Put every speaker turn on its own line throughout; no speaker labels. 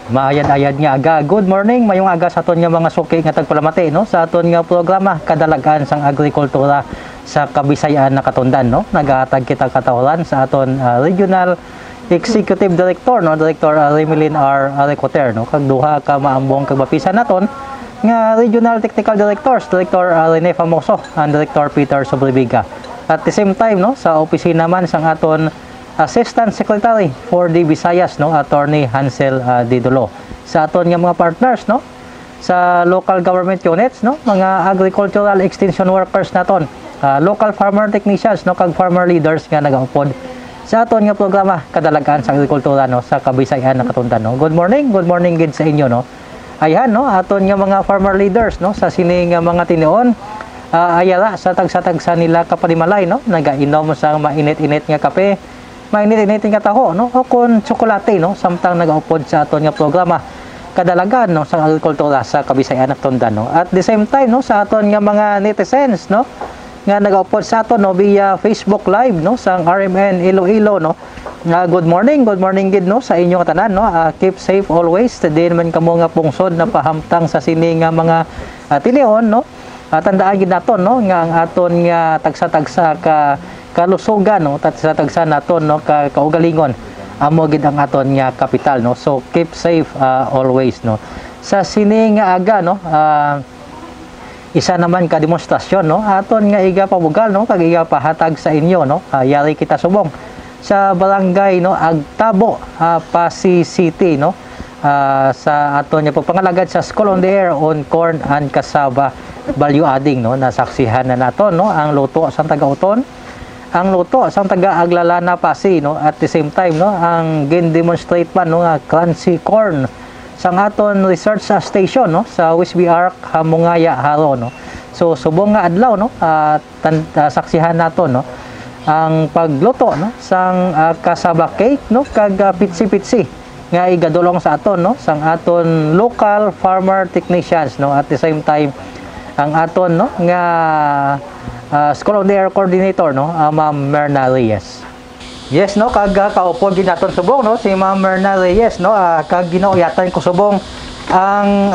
Maayad-ayad nga aga. Good morning, mayong aga sa aton nga mga suki nga tagpalamati no sa aton nga programa kadalagan sang agrikultura sa Kabisayan na Katundan no. Nagahatag kita katawaran sa aton Regional Executive Director no, Director Remelin R. Arecoter no. Kag duha ka maambong kagbapisan naton nga Regional Technical Directors, Director Rene Famoso and Director Peter Sobribiga. At the same time no sa opisina man sang aton Assistant Secretary for the Visayas no, Attorney Hansel Didolo. Sa aton nga mga partners no sa local government units no, mga agricultural extension workers naton, local farmer technicians no kag farmer leaders nga nagaupod sa aton nga programa kadalagan sa agrikultura no sa Kabisayan na Katundan no. Good morning gid sa inyo no. Ayan no, aton nga mga farmer leaders no sa sining mga tinuon ayala sa tagsa-tagsa nila kapanimalay no, nagainom sa mainit-init nga kape, mainit-init nga taho no o kon tsokolate no samtang nagaupod sa aton nga programa kadalagan no sa agrikultura sa Kabisayan na Katundan no. At the same time no sa aton nga mga netizens no nga nagaupod sa aton no via Facebook Live no sa RMN Iloilo no. Good morning gid no sa inyo tanan no. Keep safe always. Din man kamo nga pungsod na pahamtang sa sini nga mga tilion no. Tandaan gid naton no nga ang aton nga tagsa-tagsa ka kalusugan no tagsa-tagsa naton no kaugalingon amo gid ang aton nga kapital no. So keep safe always no. Sa sini nga aga no isa naman ka demonstrasyon no aton nga iga pabugal no kag iga pahatag sa inyo no. Yari kita subong sa barangay no Agtabo, Pasig City no. Sa aton nga pagpangalagad sa School on the Air on Corn and Cassava Value Adding no. Nasaksihan na naton no ang luto sa taga-uton, ang luto sa taga-Aglalana Pasig no. At the same time no ang gin-demonstrate man no nga crunchy corn sa aton research station no sa Wisby Arc Hamungaya Haro no. So subong nga adlaw no saksihan naton no ang pagluto no sang cassava cake no kag pitsi-pitsi nga igadulong sa aton no sang aton local farmer technicians no. At the same time ang aton no nga School on the Air coordinator no, Ma'am Merna Reyes. Yes no, kag kaupod din naton subong no si Ma'am Merna Reyes no. Kag ginauyatan ko subong ang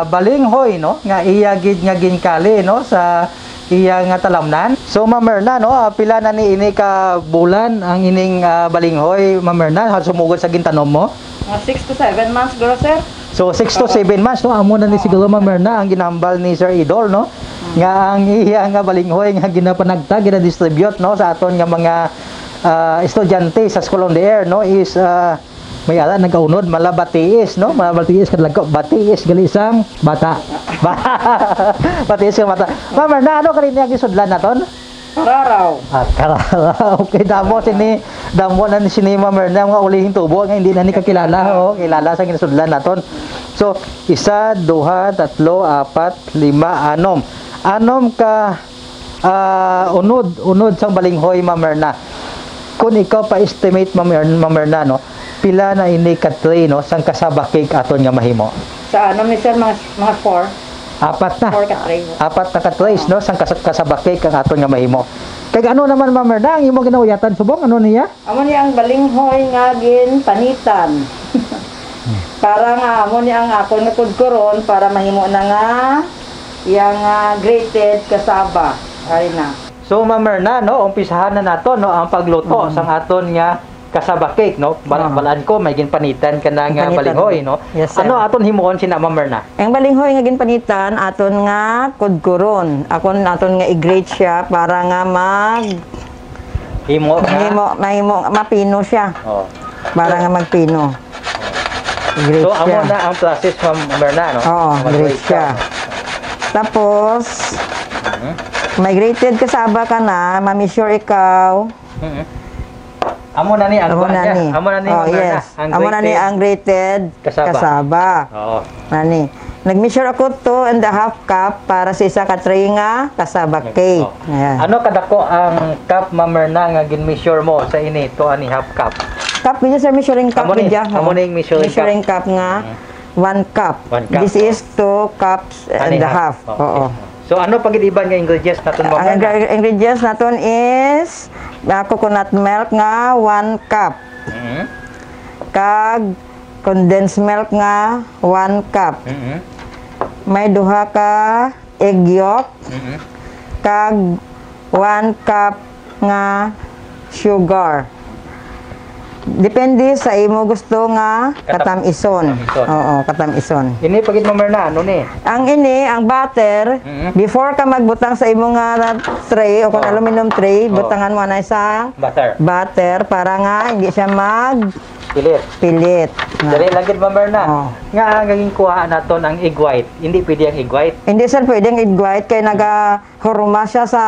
balinghoy no nga iya gid nga ginkali no sa iya nga talamnan. So Ma'am Merna no, pila na ni ini ka bulan ang ining balinghoy Ma'am Merna sumugod sa gintanom mo?
6 to 7 months guro sir.
So 6 to 7 months no, amo na ni siguro Ma'am Merna ang ginambal ni Sir Idol no. Nga ang iya nga balinghoy nga ginapanagta gina-distribute no sa aton nga mga estudyante sa School on the Air no is may ala nagaunod malabatiis no, malabatiis kadlagko batiis gali isang bata. Batiis nga bata. Ma'am Merna, ano kanina ang isudlan naton?
Kararaw.
Kararaw. Okay, damo na ni sini Ma'am Merna nga ulihing tubo nga hindi na ni kakilala oh, kilala sa ginasudlan naton. So 1, 2, 3, 4, 5, 6 anom ka unod sang balinghoy Ma'am Merna. Kung ikaw pa estimate Ma'am Merna no, pila na ini ka tray no sang cassava cake aton nga mahimo?
Sa anom ni sir mga 4.
Apat na.
4 ka tray.
Apat na ka trays no sang cassava cake ang aton nga mahimo. Kag ano naman Ma'am Merna ang imo ginauyatan subong ano niya?
Amo ni ang balinghoy nga gin panitan. Para nga amo ni ang akon nga kudkuron para mahimo na nga yang grated cassava. Ay na.
So Ma'am Merna no, umpisahan na nato no ang pagluto sang aton nga cassava cake no. Balaan ko may ginpanitan ka na nga balinghoy no.
Yes,
ano aton himuon sina Ma'am Merna?
Ang balinghoy nga ginpanitan aton nga kudkuron. Aton nga i-grate siya para nga mapino siya.
Oh.
Para nga magpino. I-grate
So
siya.
amo na ang process Ma'am Merna no.
Oo, grate siya. Tapos may grated cassava ka na, ma-measure ikaw.
Amo na ni ang niya. Amo na ni
oh, yes. Amo na ni ang grated cassava.
Oo.
Nani. Nag-measure ako 2.5 cup para sa isa ka tray nga cassava cake.
Oh.
Ayan.
Ano kadako ang cup Ma'am Merna nga gin-measure mo sa ini 2.5 cup?
Cup niya sa measuring cup niya.
Amo ni
measuring cup nga 1 cup. This is 2 cups and a half.
Okay.
Oo.
So ano pag iban nga ingredients naton Ma'am Merna?
Ang ingredients naton is coconut milk nga 1 cup. Kag condensed milk nga 1 cup. May duha ka egg yolk kag 1 cup nga sugar. Depende sa imo gusto nga katamison. Oo, katamison.
Ini pagit mo na ano ni?
Ang ini, ang butter, before ka magbutang sa imo nga tray o kung aluminum tray, butangan mo na sa butter para nga hindi siya pilit.
Dali lagid mo na. Nga ang gaging kuha naton ang egg white. Hindi pwede ang egg white.
Hindi sir, pwedeng egg white kay naga-huruma siya sa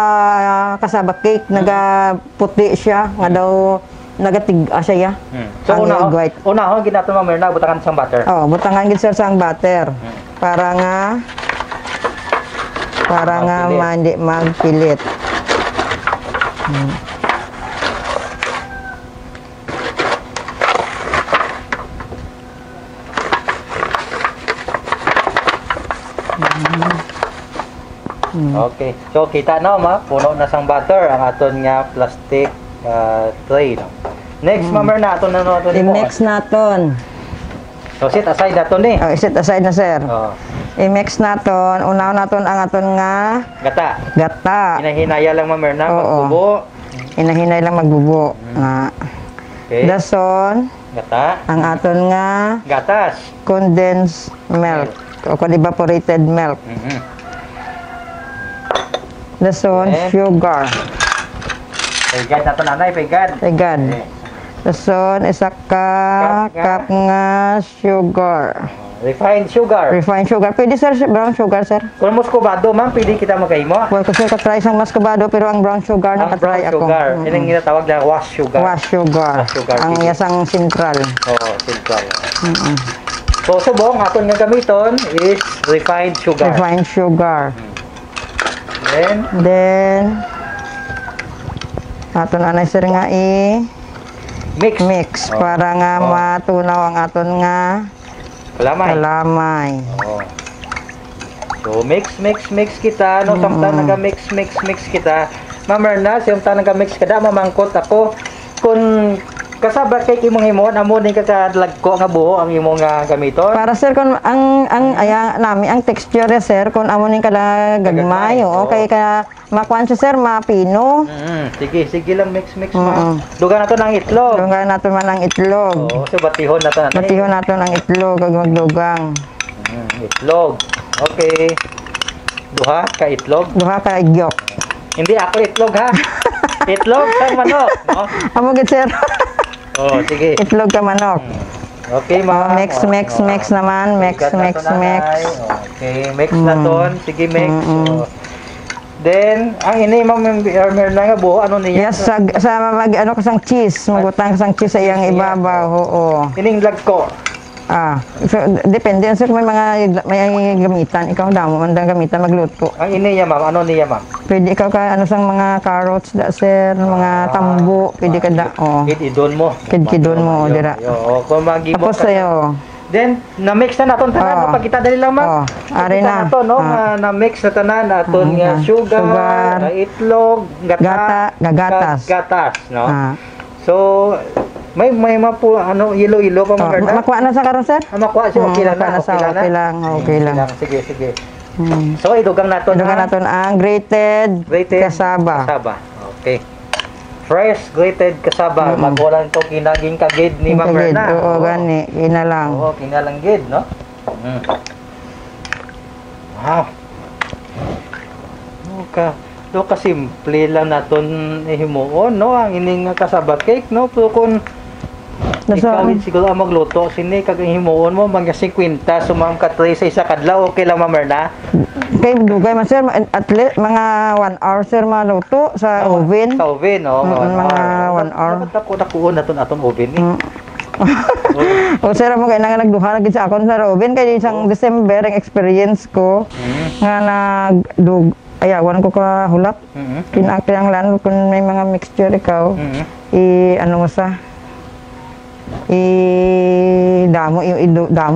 kasaba cake, naga-puti siya, nga daw nagatig-a siya ya.
So
Ang egg white.
una ginato mo na butangan sa butter.
Oh, butangan gid sir sa ang butter. Para nga hindi magpilit.
Okay. So kita na puno na sang butter ang aton nga plastic tray. No? Next, na aton na nato nimo.
I-mix naton.
So set aside naton ni.
Oh, set aside na sir.
Oh.
I-mix naton. Unaw naton ang aton nga gata.
Hinahinaya lang na magbubo.
Hinahinay lang magbubo.
Okay.
Dason.
Gata.
Ang aton nga
gatas.
Condensed milk. O kung evaporated milk. Dason, sugar.
Pagad nato nanay, pagad.
Dason, isa ka cup nga sugar.
Refined sugar.
Pwede sir, brown sugar sir.
Kung muscovado, ma'am, pwede kita magkaimo.
Well, kasi ka-try sang muscovado, pero ang brown sugar na ka-try ako.
Brown sugar. Yan ang ginatawag na wash sugar. Ang yasang central. Oo, central. So, subong, aton nga gamiton is refined sugar.
Then, aton anay sir nga mix para nga matunaw ang aton nga kalamay.
So mix kita no samtang naga-mix kita. Mamerna samtang naga-mix kada mamangkot ako kun kasaba kay imong himon amo ni kakadlagko nga buho ang imong gamiton.
Para sir kun ang nami ang texture sir kun amo ni kada gagmay okay kaya makuan siya sir mapino.
Sige lang mix ma. Dugan nato ng itlog.
Dugan nato man ang itlog.
So batihon nato
ang itlog kag magdugang.
Itlog. Okay. Duha ka itlog.
Duha ka egg yolk.
Hindi ako itlog ha. Itlog sang manok, no?
Amo gid sir.
Sige.
Itlog ka manok.
Okay, ma'am.
Mix naman. Mix.
Okay, mix naton. Sige, mix. Then, ang ini ma'am na nga buo, ano niya?
Yes, sa kasang cheese. Magutang kasang cheese sa iyang ibabaw. Oo.
Ining lagko.
So, depende. Sir, may gamitan. Ikaw damo, mandang gamitan magluto.
Ang ini niya, ma'am. Ano niya, ma'am?
Pwede ikaw ka, sang mga carrots sir, mga tambo. Pwede ka
Kididon mo.
Kididon mo, dira.
Kung magibot
Tapos sa'yo.
Then, na-mix na naton tanan. Pagkita dali lang, ma'am.
Ari na.
Nato, no? Na-mix na tanan. Naton nga sugar, itlog, gatas, no? So, may mapu yelo-yelo pa mga
makuha na sa karon sir?
Makuha siya, okay lang.
Okay lang.
Sige. So, idugang naton
ang grated kasaba.
Okay. Fresh grated kasaba. Magwala nito kinaging kagid ni Ma'am Merna.
Oo, gani. Ina lang.
Oo, kinalanggid, no? Wow. Do ka simple lang naton himuon, no? Ang ining kasaba cake, no? Pero kung ikaw siguro ang magluto, sini kag himuon mo mga 50 sumam ka 3 sa isa kadlaw, okay lang, Ma'am Merna?
Kay dugay man sir, at least mga 1 hour sir maluto sa oven.
Sa oven, no?
Mga 1 hour.
Nakuon aton oven eh.
O sir, mo kay nagduha na gid sa akon sa oven kay isang December ang experience ko nga ayawan ko ka hulap. Kinakailangan kung may mga mixture ikaw, ano mo sa damo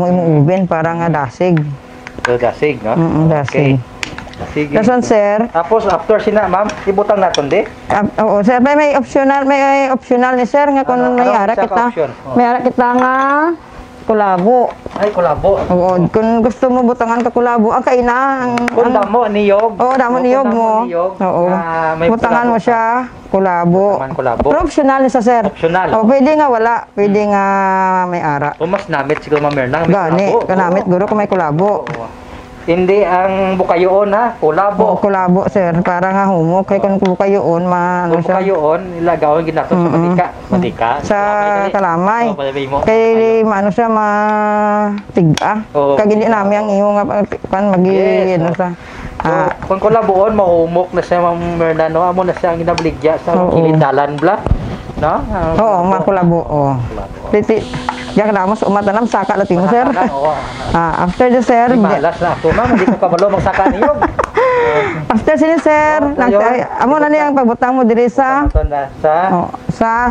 imong oven para nga dasig.
So, dasig, no?
Dasig.
Sige.
Dason sir.
Tapos after sina, ma'am, ibutang naton di?
Oo, sir, may optional ni sir nga kung may ara kita. May ara kita nga kulabo.
Ay, kulabo.
Oo, kung gusto mo butangan ka kulabo, ang kaina.
Kung damo niyog.
Oo, damo niyog mo. Oo. Butangan mo siya, kulabo.
Butangan kulabo.
Pero optional ni sa sir.
Optional.
Oo, pwede nga wala. Pwede nga may ara.
O mas namit siguro Mamerna.
Gani, kanamit guro kung may kulabo.
Hindi ang bukayoon ha,
Oo,
kulabo.
kulabo sir. Para nga humok. Kaya kung bukayoon, ano
Kung
siya.
bukayoon, ilagawin ginato sa matika. Matika.
Sa kalamay.
Palabay mo.
Kay ano siya matiga.
Oo.
Kag hindi namin ang iyo nga kan magi
Yes,
ano
oo.
sa.
So, kung kulabuon, mahumok na siya Mamerna, no? Amo na siya ang ginabligya sa
Oo.
kilindalan bla. No?
Oo, makulabo. Oo. Titi. Diyan ka namos umatanam saka lati mo sir.
Oo.
After the sir.
Malas na ako, ma'am. Hindi ko kabalo magsaka niyog.
After sini sir, amo na niyang pagbutang mo diri sa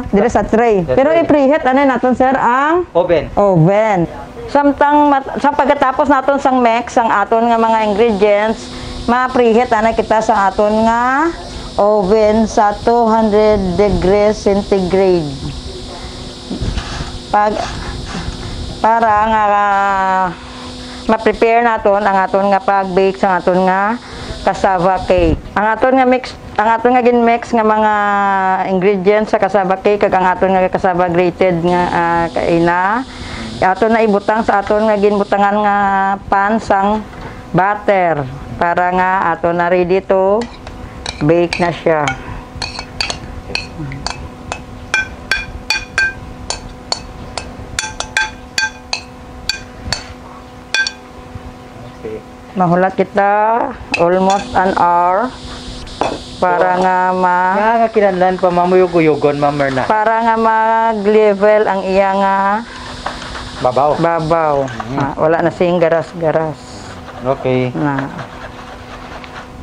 diri sa tray. Pero i-preheat ano naton sir ang
Oven.
oven. Sa pagkatapos naton sang mix ang aton nga mga ingredients, ma-preheat ana kita sa aton nga oven sa 200 degrees centigrade. Para nga ma-prepare naton ang aton nga pag-bake sa aton nga cassava cake. Ang aton nga gin-mix nga mga ingredients sa cassava cake kag ang aton nga cassava grated nga kaina. Aton na ibutang sa aton nga ginbutangan nga pan sang butter para nga aton na ready to bake na siya. Mahulat kita almost an hour para nga
Nga kinahanglan pa mamuyog-uyogon, Mamerna.
para nga mag-level ang iya nga
Babaw.
babaw. Wala na sing garas-garas
Okay.
na.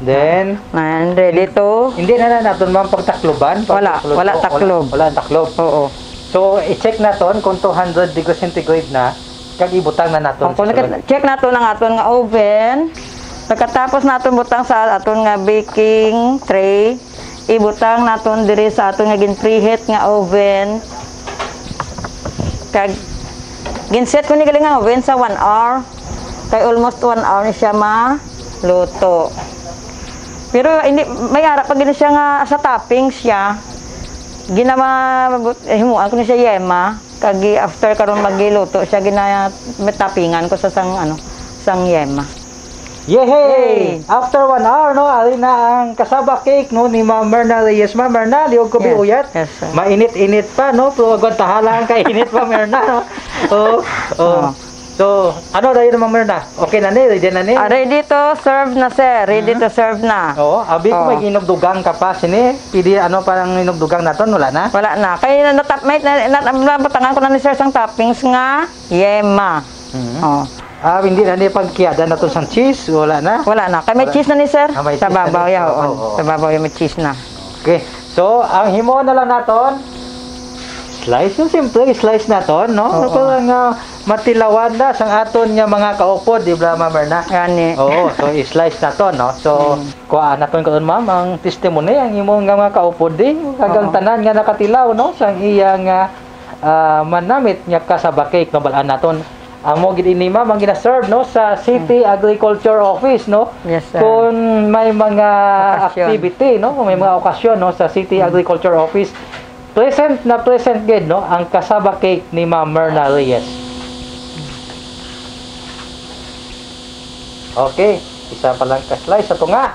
Then,
And ready to.
hindi na natin ma'am pagtakloban.
Wala taklob.
Wala taklob.
Oo.
So, i-check naton kung 200 degrees centigrade na, kag ibutang na naton.
Kung check nato ang aton nga oven. Pagkatapos naton butang sa aton nga baking tray, ibutang naton diri sa aton nga gin-preheat nga oven. Kag ginset ko ni gali nga oven sa 1 hour. Kay almost 1 hour ni siya maluto. Pero hindi may ara pag gina siya nga sa toppings siya. Himuan ko ni siya yema. Kag after karon magiluto siya ginatappingan ko sa sang yema.
Yehey! After 1 hour, no, ali na ang cassava cake, no, ni Ma'am Merna Reyes. Ma'am Merna, liog ko
Yes.
biuyat.
Yes, sir.
Mainit-init pa, no? Pero agad tahala ang kainit pa, Merna, no? So, ano dahil Ma'am Merna? Okay na ni, ready na ni?
Ready to serve na sir. Ready to serve na.
Oo, abi ko
Oo.
may inugdugang ka pa, sini. Pidi, ano, parang inugdugang naton, wala na?
Wala na. Kaya napatangan ko na ni sir sang toppings nga yema. Oh.
Hindi na ni pagkiyada na to sang cheese, wala na?
Wala na. Kaya may cheese na ni sir.
May
Sa
cheese na
babaw
ni.
ya.
Oo.
Sa babaw ya may cheese na.
Okay, so, ang himo na lang naton, slice yung simple, slice naton, no?
Oo.
Parang matilawan na sang aton nga mga kaupod, di ba, Ma'am Merna?
Gani.
Oo, so i-slice naton, no? So, kuha naton karon ma'am, ang testimony ang imong nga mga kaupod di, kagang
Oo.
tanan nga nakatilaw, no? Sang iyang manamit nga cassava cake, no? Balaan naton. Ang mo gid ini ma'am, ang gina-serve, no? Sa City Agriculture Office, no?
Yes, sir.
Kung may mga
Okasyon.
activity, no? Kung may mga okasyon, no? Sa City Agriculture Office, present gid, no? Ang cassava cake ni Ma'am Merna Reyes. Okay, isa pa lang ka-slice sa tunga.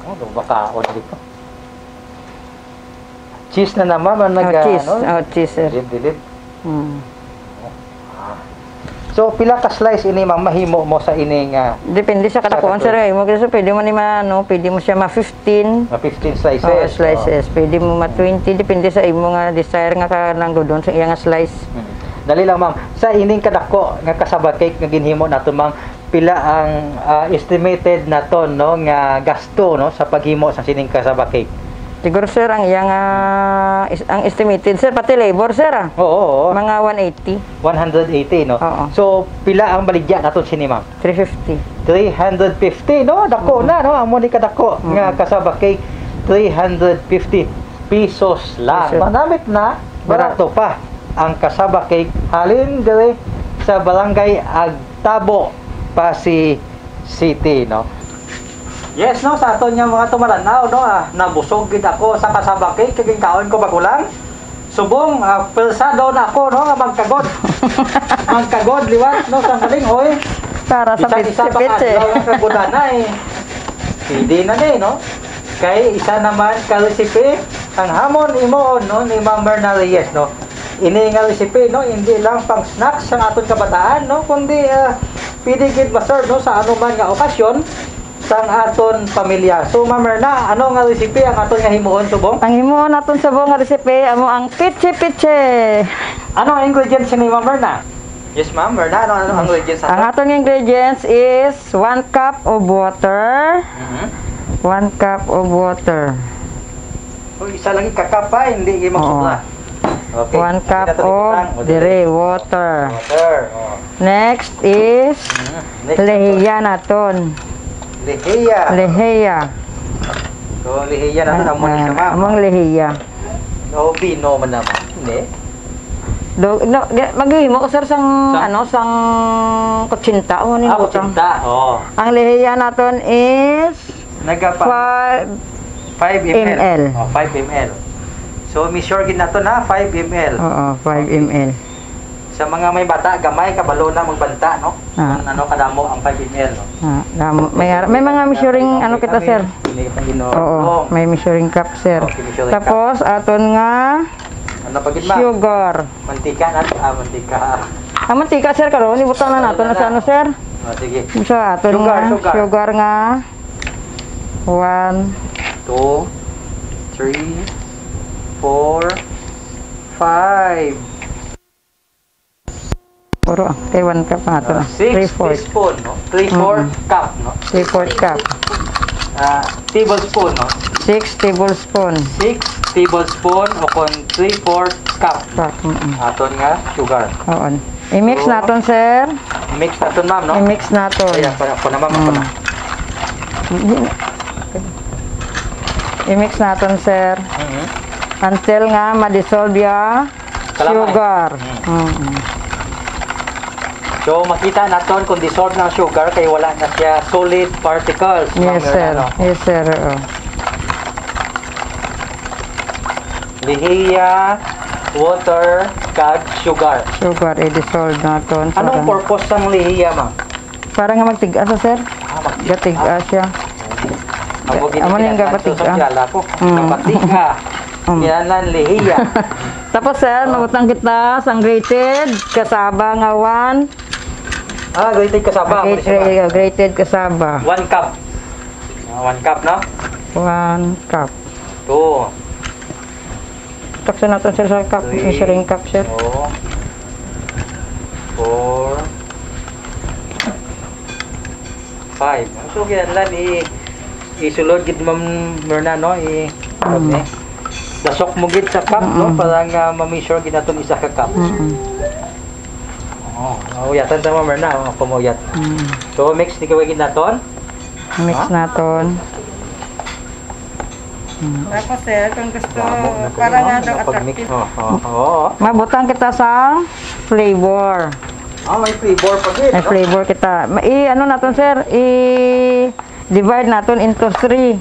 Oh, baka dito. Cheese na naman ang
Cheese. Cheese sir.
dilid.
Hmm.
So, pila ka-slice ini ma'am mahimo mo sa ining
Depende sa kadakuan sir. Mo kasi pwede mo ni pwede mo siya 15
15 slices.
slices. Pwede mo 20 depende sa imo nga desire nga kanang dodon sa iya nga slice.
Dali lang ma'am. Sa ining kadako nga cassava cake nga ginhimo nato ma'am, pila ang estimated naton no nga gasto no sa paghimo sa sining cassava cake?
Siguro sir ang iya nga ang estimated sir pati labor sir
Oo.
mga 180,
180 no.
Oo.
So pila ang baligya naton sini ma'am?
350.
350 no, dako na no, amo ni kadako nga cassava cake 350 pesos lang.
Pesos.
Manamit na, barato pa. ang cassava cake halin dire sa barangay Agtabo, Pasig City, no. Yes, no, sa aton nga mga tumaranaw, no, nabusog gid ako sa cassava cake kaging kaon ko bagulang. Subong persado na ako, no, magkagod. Magkagod liwat, no, sa malingoy.
Para sa pitse-pitse.
Kagudan na eh. Hindi na no. Kay isa naman ka recipe ang hamon imo, no, ni Ma'am Merna Reyes, no. Ini nga recipe, no, hindi lang pang snacks sa aton kabataan, no, kundi pwede gid ma-serve, no, sa anuman nga okasyon sang aton pamilya. So Ma'am Merna, ano nga recipe ang aton nga himuon subong?
Ang himuon naton subong nga recipe amo ang pitse-pitse.
Ano ang ingredients ni Ma'am Merna? Yes, Ma'am Merna, ano ang ingredients
Ang
aton?
aton ingredients is 1 cup of water. 1 cup of water.
So isa lang ikakap pa, hindi gyud magsubra. Okay.
1 cup of water.
Water.
Next is lehiya naton. Lehiya.
So lehiya naton amon isa Ma'am.
Among lehiya.
No bino man naman. Hindi.
Maghihimo ko sir sang sang kutsinta o ni butang.
Kutsinta. Oh.
Ang lehiya naton is
Nagapa 5 ml. Oh, 5 ml. So measure gid naton 5 ml.
Oo, 5 ml.
Sa mga may bata gamay kabalo na magbanta, no? Ano kadamo ang 5 ml, no?
May mga measuring ano kita sir.
Hindi pa gino.
Oo, may measuring cup sir.
Okay, measuring
Tapos aton nga
ano pa gid ma?
sugar.
Mantika na, mantika.
Ang mantika sir karon ibutang na naton na sa ano sir?
Oh, sige.
So aton nga sugar nga 1
2 3 4 5
Puro kay 1 cup na ito.
6 teaspoon, no? 3/4 cup, no?
3/4 cup.
Tablespoon, no?
6 tablespoon.
6 tablespoon o kon 3/4 cup. Aton nga sugar.
Oo. I-mix naton sir.
Mix naton ma'am, no?
I-mix naton.
Ayan, ako naman ako na.
I-mix naton sir. Until nga ma-dissolve ya sugar.
So makita naton kung dissolve ng sugar kay wala na siya solid particles.
Yes sir. Yes sir.
Lihiya, water, kag sugar.
Sugar i-dissolve naton.
Anong purpose ng lihiya, ma'am?
Para nga magtigas sir. Gatigas siya.
Amo ning gapatiga. Gapatiga. Yanan lihiya.
Tapos sir, mabutang kita sang grated kasaba nga 1.
Grated kasaba.
Grated kasaba.
1 cup. 1 cup, no?
1 cup.
2.
Taksan natin sir sa cup. Measuring cup sir.
4 5. So kinahanglan isulod gid Ma'am Merna, no? Okay. Dasok mo gid sa cup, no? Para nga ma-measure gid naton isa ka cup. Yatan ta Ma'am Merna, pumuyat. So mix di kaway gid naton.
Mix naton. Tapos sir, kung gusto para nga daw attractive. Mabutang kita sa flavor.
May flavor pa gid.
May flavor kita. Ano naton sir? Divide naton into 3.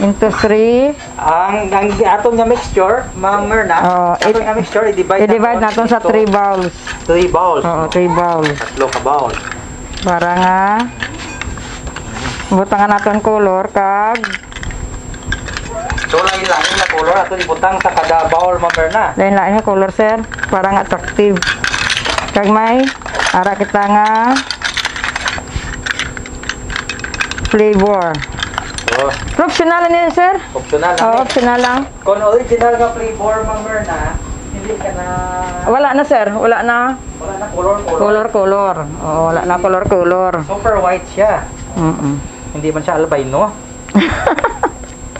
Into 3.
Ang aton nga mixture, Ma'am Merna, aton nga mixture i-divide
naton sa 3 bowls.
3 bowls.
Oo, 3 bowls.
Tatlo ka bowl.
Para nga butangan naton color kag
so lain-lain na color aton ibutang sa kada bowl, Ma'am Merna.
Lain-lain nga color sir para nga attractive. Kag may ara kita nga flavor. Optional niya sir?
Optional lang.
Optional lang.
Kung original nga flavor, Ma'am Merna, hindi ka na...
Wala na sir, wala na.
Wala na color.
Color. Wala na color.
Super white siya. Hindi man siya albino.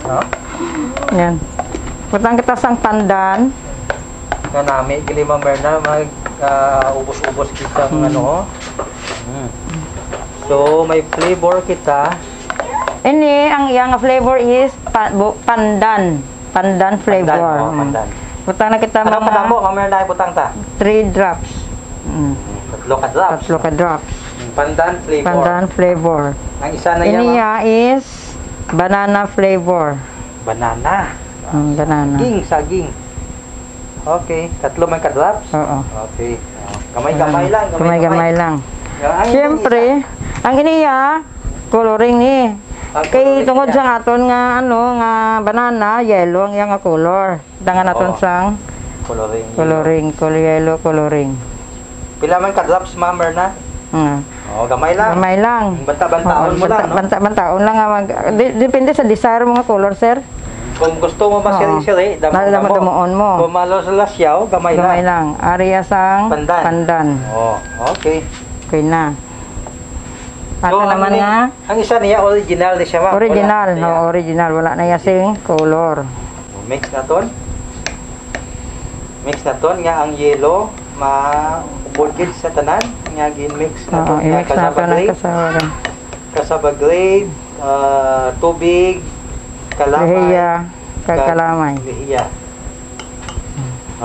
No?
Yan. Putang kita sang pandan.
Kanami, gili Ma'am Merna, ubos-ubos kita ano. So, may flavor kita.
Ini ang iyang flavor is pandan. Pandan flavor.
Pandan.
Butang na kita
Ano
mga
kadamo, Ma'am Erna, butang ta?
3 drops.
Tatlo ka drops.
Tatlo ka drops.
Pandan flavor.
Pandan flavor.
Ang isa na yan,
Iniya is banana flavor.
banana.
Banana.
Saging. Okay, tatlo man ka drops.
Oo.
Okay. Gamay-gamay lang.
Gamay-gamay lang.
Ang
Siyempre, ang iniya, coloring ni.
Ang
Kay
coloring
tungod
niya.
sa aton nga nga banana, yellow ang iyang nga color. Dangan aton
Oo.
sang
coloring.
yellow coloring.
Pila man ka drops, Ma'am Erna? Gamay lang.
Gamay lang.
Banta-bantaon mo lang, no?
Banta-bantaon lang. Depende sa desire mo nga color, sir.
Kung gusto mo masiri-siri,
Damuon mo.
Kung malos-lasyaw, gamay
Gamay
lang.
lang. Ariya sang
Pandan. Okay.
Okay na. Ato
So,
naman nga,
ang isa niya, original di siya, Ma'am.
original.
Wala siya.
Original. Wala na yasing color.
Mix na ton. Mix na ton nga ang yellow ma-burgid sa tanan nga gin-mix na ton nga
I-mix nato ng kasama.
kasaba grade, tubig, kalamay,
Lihiya, kagkalamay.
lihiya.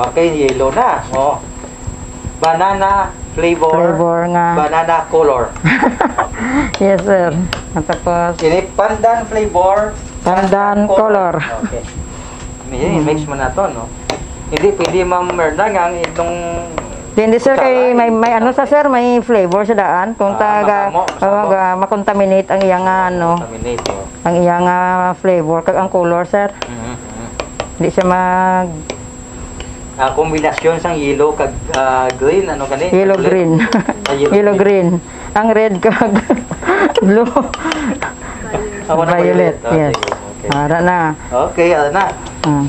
Okay, yellow na. Banana flavor,
Flavor nga.
banana color.
Yes, sir. At tapos,
Ini pandan flavor,
Pandan color.
Okay. Mix mo na to, no? Hindi pwede, Ma'am Erna, nga ang itong
hindi, sir, kay may ano sa sir, may flavor sa daan. Kung
masamo.
makontaminate ang iyang
contaminate.
ang iyang flavor kag ang color, sir. Hindi siya mag
Kombinasyon sang yellow kag green, ano gani?
yellow green. Yellow green. Ang red kag blue. Violet. Yes.
Okay.
Ara na.
Okay, ano na.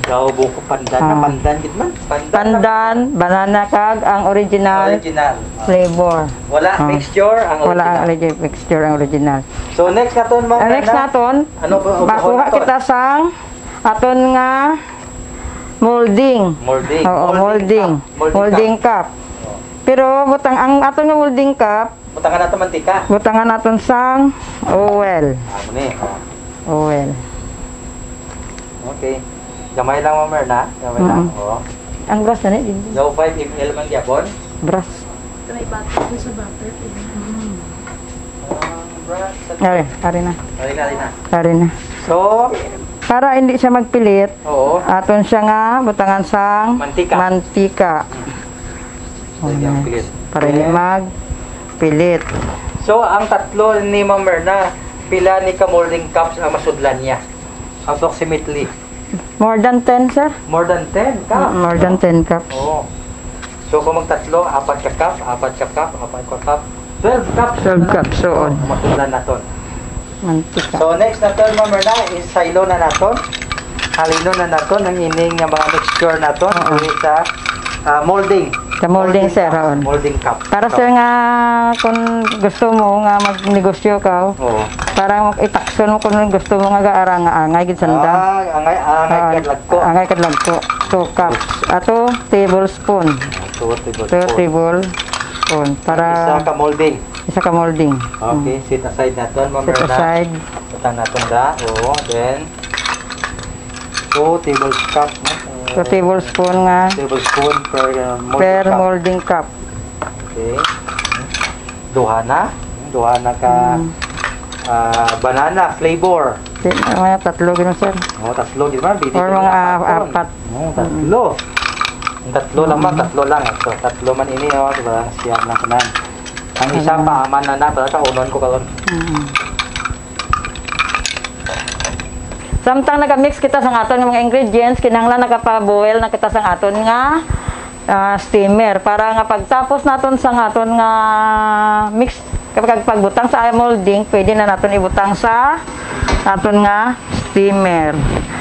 Gaubo ko pandan na pandan gid man.
Pandan, banana kag ang original flavor.
Wala mixture ang original.
Wala ang original mixture ang original.
So next naton, Ma'am.
Next naton,
ano ba?
makuha kita sang aton nga molding.
Molding.
Oo, molding cup. Pero butang ang aton nga molding cup,
Butangan nato mantika.
butangan naton sang oil.
Ano ni?
Oil.
Okay. Gamay lang, Ma'am Erna. Gamay lang.
Ang brass na ni.
So 5 ml man gyapon.
Brass.
May butter sa butter.
Ari na.
Ari na. So,
Para hindi siya magpilit,
oo.
aton siya nga butangan sang
Mantika.
Ayan.
Pilit.
Para hindi magpilit.
So, ang tatlo ni Ma'am Erna, pila ni ka molding cups ang masudlan niya? Approximately.
More than 10, sir?
More than 10 cups.
More than 10 cups.
Oo. So, kung magtatlo, 4 ka cup, 4 ka cup, 4 ka cup, 12 cups.
12 cups, so on.
Masudlan naton.
Mantika.
So, next naton, Ma'am Erna, is silo na naton. Halino na naton ang ining nga mga mixture naton sa molding.
Sa molding, sir, on.
Molding cup.
Para sir nga, kung gusto mo nga magnegosyo ka,
Oo.
para itakson mo kung gusto mo nga gaarang nga angay gid sanda.
Angay kadlagko.
Angay kadlagko. 2 cups. Ato tablespoon.
2
2 tablespoon para
isa ka molding.
isa ka molding.
Okay, set aside naton, Ma'am
Set
Erna.
aside.
Butang naton da. Oo, then 2 tablescup,
2 tablespoon nga
tablespoon per
per
molding cup.
molding cup.
Okay. Duha na ka banana flavor.
Mga tatlo gano'n, sir.
Tatlo, di ba?
Or mga apat.
Tatlo. Ang tatlo lang man, tatlo lang. So, tatlo man ini, di ba? Siyam lang kanan. Ang isa pa, aman na para ka unon ko karon.
Samtang nagamix kita sa aton nga mga ingredients, kinahanglan nagapaboil na kita sa aton nga steamer para nga pagtapos naton sa aton nga mix kapag pagbutang sa molding, pwede na naton ibutang sa aton nga steamer.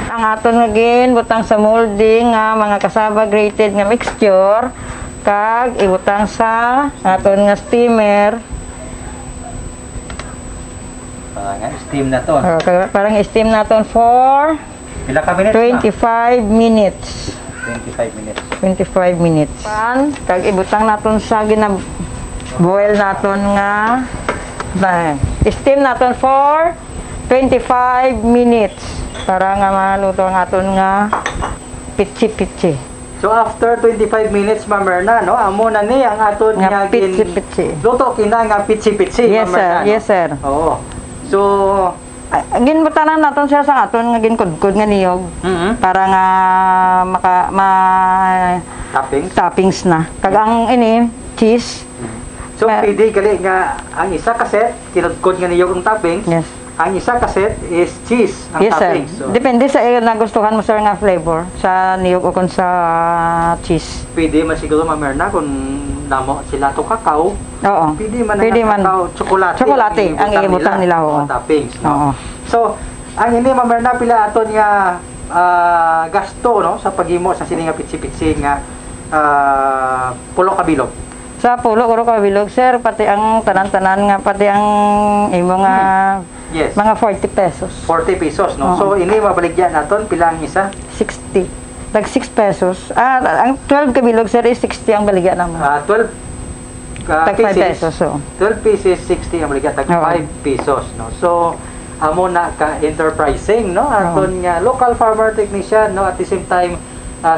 Ang aton nga butang sa molding nga mga kasaba grated nga mixture kag ibutang sa aton nga steamer.
Steam na to.
Parang steam naton for
Pila ka minutes
25 minutes.
25 minutes.
25 minutes. Pan, kag ibutang naton sa boil naton nga steam naton for 25 minutes para nga maluto ang aton nga pitsi-pitsi.
So after 25 minutes Ma'am Merna, no, amo na ni ang aton
Nga pitsi-pitsi.
luto kina nga pitsi-pitsi
Yes,
Ma'am
sir.
Merna, no?
Yes, sir.
Oo. So
Ginbutanan naton siya sa aton nga ginkudkod nga niyog para nga
toppings.
toppings na. Kag ang ini cheese.
So
Ma-
pwede gali nga ang isa kaset kinudkod nga niyog ang toppings.
Yes.
Ang isa kaset is cheese ang
Yes, sir.
toppings. So,
Depende sa nagustuhan mo sir nga flavor sa niyog o kung sa cheese.
pwede man siguro Ma'am Merna kung namo sila to kakao.
Oo.
Pwede man
Pwede
ang
man.
kakao, tsokolate.
Tsokolate ang iibutang nila, oo.
Toppings, no?
Oo.
So, ang ini Ma'am Merna pila aton nga gasto no sa paghimo sa sini nga pitsi-pitsi nga pulo ka bilog.
Sa pulo uro ka bilog sir pati ang tanan-tanan nga pati ang imo nga
Yes.
mga 40 pesos.
40 pesos no.
Oo.
So ini mabaligyan naton pila ang isa?
60. Tag 6 pesos. Ang 12 ka bilog sir is 60 ang baligya naman.
12
Tag 5 pesos. So.
12 pieces 60 ang baligyan tag
Oo.
5 pesos no. So amo na ka enterprising no aton nga local farmer technician no at the same time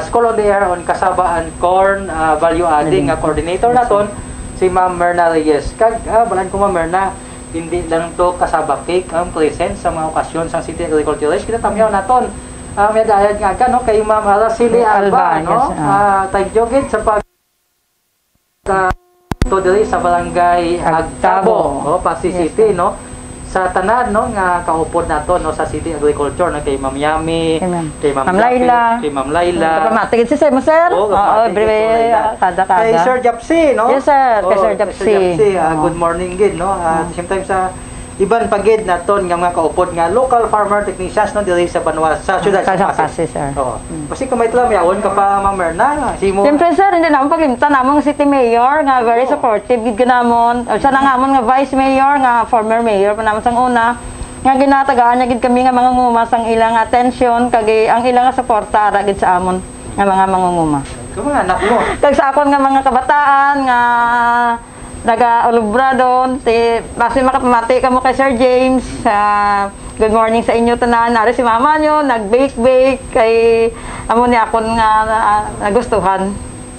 school on the air on cassava and corn value adding nga coordinator naton si Ma'am Merna Reyes. Kag balan ko Ma'am Merna, hindi lang to cassava cake ang present sa mga okasyon sa City Agriculturist. Kita tamyaw naton may dayad nga ka no kay Ma'am Araceli Alba no.
Yes,
Thank you gid sa pag to diri sa barangay Agtabo Pasig
Yes,
City no. Sa tanan no nga kaupod nato no sa City Agriculture na kay Ma'am Yami, kay Ma'am
Laila,
kay Ma'am Laila.
Kapamatigid si sir mo sir.
Oo,
every kada.
Kay Sir Japsi, no?
Yes, sir. Kay
Oo,
Sir Japsi.
Good morning gid, no? At the same time sa iban pagid naton nga mga kaupod nga local farmer technicians no diri sa Banwa sa syudad sa
Pasig, sir.
Oo. Kasi kung may tlamyawon ka pa Ma'am Merna, simo.
Siyempre sir, hindi naman paglimtan namon city mayor nga very supportive gid ganamon. O siya na namon nga vice mayor nga former mayor pa namon sang una. Nga ginatagaan niya gid kami nga mga nguma sang ilang attention kag ang ilang nga suporta ra gid sa amon nga mga mangunguma.
Kung mga anak mo.
Kag sa akon nga mga kabataan nga naga-ulubra doon, basta makapamati ka mo kay Sir James. Good morning sa inyo tanan. Nari si mama nyo, nag-bake kay amo ni akon nga nagustuhan.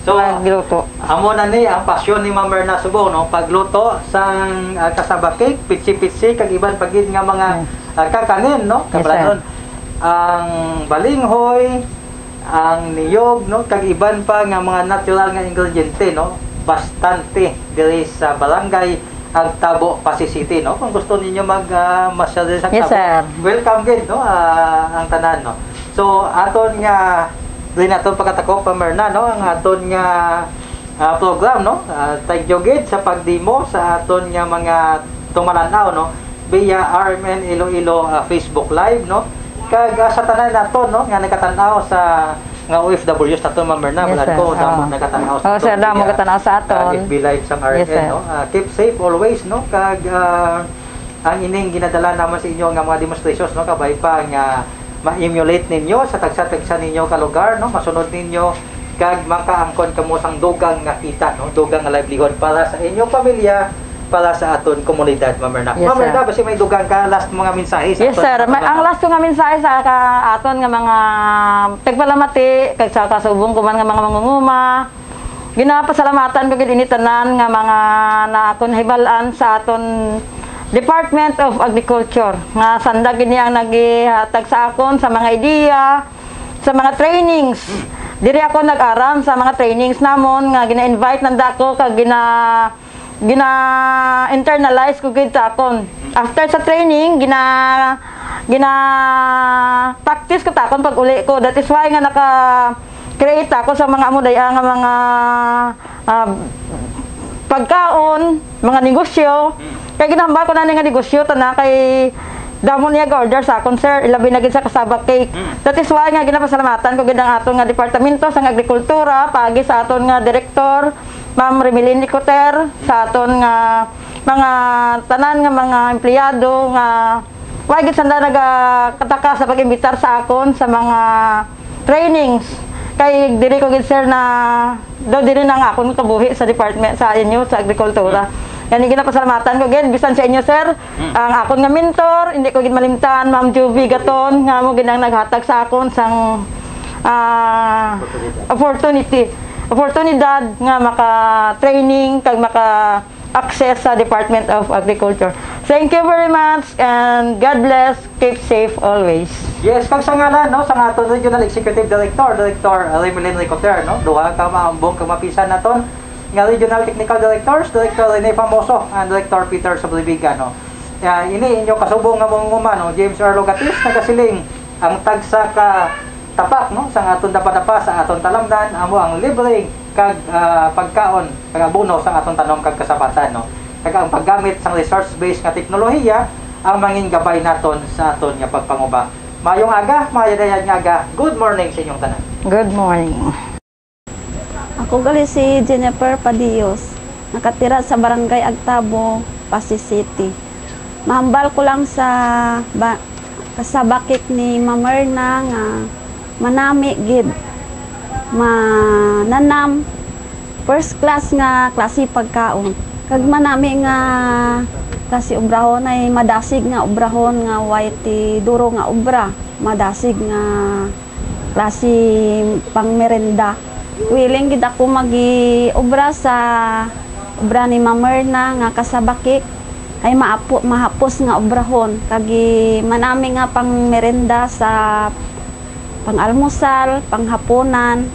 So,
giluto.
amo na ni ang pasyon ni Ma'am Merna Subo no pagluto sang cassava cake, pitsi-pitsi kag iban pagid nga mga kakanin no.
Yes,
Kabalanon ang balinghoy, ang niyog no kag iban pa nga mga natural nga ingrediente no. Bastante diri sa barangay Agtabo, Pasig City no. Kung gusto ninyo masyal sa Agtabo,
Yes, sir.
welcome gid no ang tanan no. So aton nga din aton pagkatakop pa Merna no ang aton nga program no. Thank you gid sa pagdemo sa aton nga mga tumalanaw no via RMN Iloilo Facebook Live no. Kag sa tanan naton no nga nagkatan-aw sa nga OFWs nato Ma'am Merna,
Yes,
balad
sir.
ko damo nagkatan-aw sa
Sir, damo katanaw sa aton.
FB Live sa RMN
Yes, sir.
no. Keep safe always no kag ang ining ginadala naman sa inyo nga mga demonstrations no kabay pa nga ma-emulate ninyo sa tagsa-tagsa ninyo ka lugar no masunod ninyo kag makaangkon kamo sang dugang nga kita no dugang nga livelihood para sa inyong pamilya para sa aton komunidad Ma'am Merna.
Yes,
Ma'am Merna,
sir.
basi may dugang ka last mga mensahe sa
Yes
aton
sir,
mga
ang last ko nga mensahe sa aton nga mga tagpalamati kag sa kasubong ko man nga mga mangunguma. Ginapasalamatan ko gid ini tanan nga mga naakon hibalan sa aton Department of Agriculture nga sandag gini ang nagihatag sa akon sa mga ideya, sa mga trainings. Diri ako nag-aram sa mga trainings namon nga gina-invite nanda ko kag gina-internalize ko gid sa akon. After sa training, practice ko takon pag uli ko. That is why nga naka-create ako sa mga amudaya nga mga pagkaon, mga negosyo. Kaya ginahambal ko na nga negosyo tana kay damo niya ga-order sa akon sir, ilabi na gid sa cassava cake. That is why nga ginapasalamatan ko gid ang aton nga departamento sa agrikultura pagi sa aton nga direktor Ma'am Remilin Nicoter, sa aton nga mga tanan nga mga empleyado nga why gid sanda nagakataka sa pag-imbitar sa akon sa mga trainings. Kay diri ko gid sir na do diri na nga akon kabuhi sa department sa inyo sa agrikultura. Yan ginapasalamatan ko gid bisan sa inyo sir. Ang akon nga mentor, hindi ko gid malimtan Ma'am Juvie Gaton nga mo gid ang naghatag sa akon sang oportunidad nga maka-training kag maka-access sa Department of Agriculture. Thank you very much and God bless. Keep safe always.
Yes, kag sa ngalan, no, sa aton Regional Executive Director, Director Remelin Ricoter, no, duha ka maambong kag mapisan naton nga Regional Technical Directors, Director Rene Famoso and Director Peter Soblibiga, no. Ini inyo kasubong nga mong no, James R. Logatis, nagasiling ang tagsa ka tapak, no, sa aton dapadapa sa aton talamdan, amo ang libre kag pagkaon kag abono sa aton tanom kag kasapatan, no. Kag ang paggamit sang resource-based nga teknolohiya ang mangin gabay naton sa aton nga pagpanguba. Mayong aga, mayadayan nga aga. Good morning sa inyong tanan.
Good morning.
Ako gali si Jennifer Padios, nakatira sa Barangay Agtabo, Pasig City. Mahambal ko lang sa kasabakik ni Mamerna nga manami gid, mananam, first class nga klase pagkaon. Kag manami nga klase obrahon ay madasig nga obrahon nga white duro nga obra, madasig nga klase pangmerenda. Willing gid ako magi-obra sa obra ni Mamerna nga kasabakik ay mahapos nga obrahon kagi manami nga pang merenda sa pang-almusal, panghapunan,